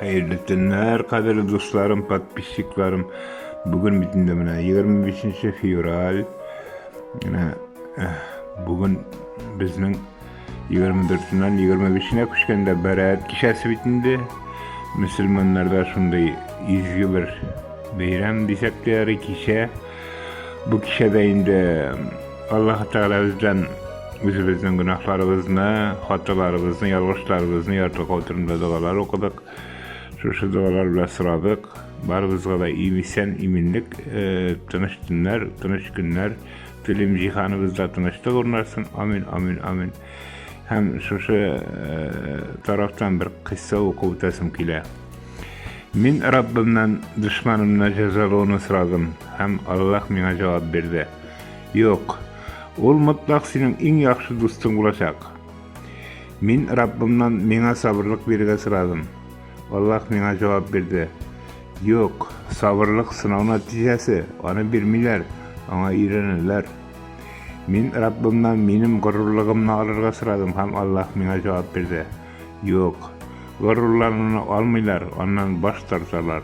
Hayırlı günler kadirli dostlarım, patpişliklerim. Bugün bitinde 25. fevral. Yine bugün bizning 24'ünden 25'ine kuşkanda Berat kişesi bitinde. Müslümanlarda şunday izgi bir bayram desek kişe. Bu kişede indi Allah Teala bizden özümüzün günahlarımızını, hatalarımızını, yalvarışlarımızını yartık oturumda dualar okudık. Şu dualar bilen sıradık. Barımızga da iyimisen, iminlik, tыныç günler, dilim cihanımızda tınıştık ornarsın. Amin, amin, amin. Hem şu taraftan bir kıssa okutasım kile. Min Rabbimden düşmanımla cezalığını sıradım. Hem Allah bana cevap verdi. Yok, ol mutlak senin en yaxşı dostun olacak. Min Rabbimden bana sabırlık berge sıradım. Allah bana cevap verdi. Yok, sabırlık sınav neticesi, onu bilmiler, ona iğrenirler. Min Rabbimden benim gururluğumla alırga sıradım. Hem Allah bana cevap verdi. Yok, gururlarını almıylar, ondan baş tartarlar.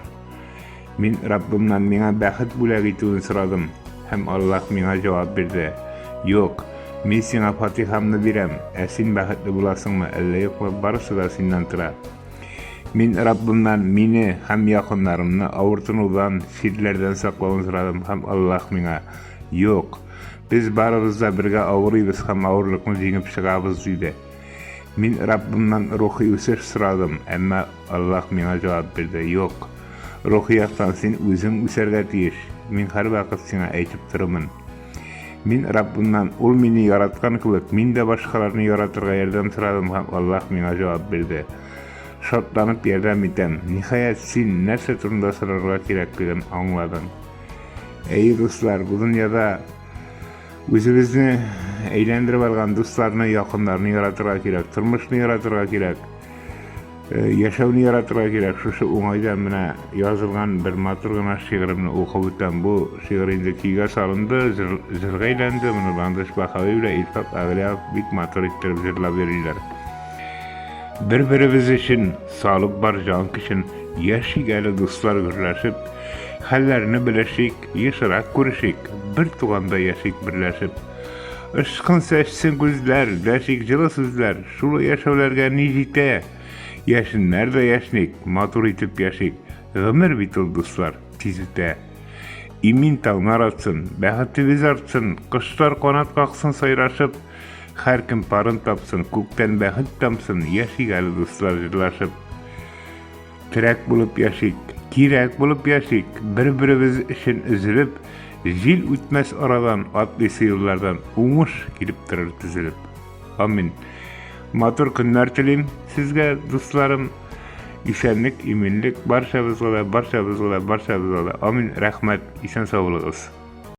Min Rabbimden bana bəxit bulaq etüğünü sıradım. Hem Allah bana cevap verdi. Yok, men sana Fatihamni berem, sen bəxitli bulasın mı? Elle yok mu? Barısı da senden tıra. Min Rabbimden meni hem yakınlarımni avırtınıdan, sirlerden saklawını sıradım. Hem Allah bana yok. Biz barımızda birge avırıyız, hem avırlıkını jengip çıkabız deydi. Min Rabbimden ruhi ösür sıradım, ama Allah bana cevap verdi. Yok, ruhiyattan sen özün öserge tiyiş. Men her vakit sana aytıp turumyn. Min Rabbimden ol meni yaratkan kılık, men de başkalarını yaratırga yerden sıradım. Hem Allah bana cevap verdi. Şartlanıp yerden etem. Nihayet sen nerse turunda sırarga kerakligini anladın. Ey dostlar, bu dünyada özümüzni eğlendirip algan dostlarını, yakınlarını yaratırga kerak, turmuşni yaratırga kerak, yaşawni yaratırga kerak. Şu oňaýdan mene yazılgan bir maturgana şiirimni okup ötem. Bu şiir indi kiýge salındy, jyrga aýlandy. Muny Bandaş Bahawy ile İlfak Aglaýew bik matur etdirip jyrlap berýär. Bir-birimiz için, sağlık bar jan kişin, yaşy gäli dostlar gürleşip, hallerini bileşik, ýaşarak görüşik, bir tuganda ýaşyk birleşip. Işkın seçsin gözler, läşik jyly sözler, şuly ýaşawlarga nijite. Yaşın nerede yaşnik, matur itip yaşik, ömür bitil dostlar, tizite. İmin tağnar atsın, bəxitimiz artsın, kışlar konat kalksın sayraşıp, her kim parın tapsın, kökten bəxit tamsın, yaşy gäli dostlar jylaşyp. Tirek bulup yaşyk, kirek bulup yaşyk, bir-birimiz için üzülüp, jil ütmez aradan, atlysı ýollardan, uňuş girip durur tizilip. Amin. Matur günler dilerim sizge dostlarım. İşenlik, iminlik, barşabızga da. Amin, rahmet, isen sağ olunuz.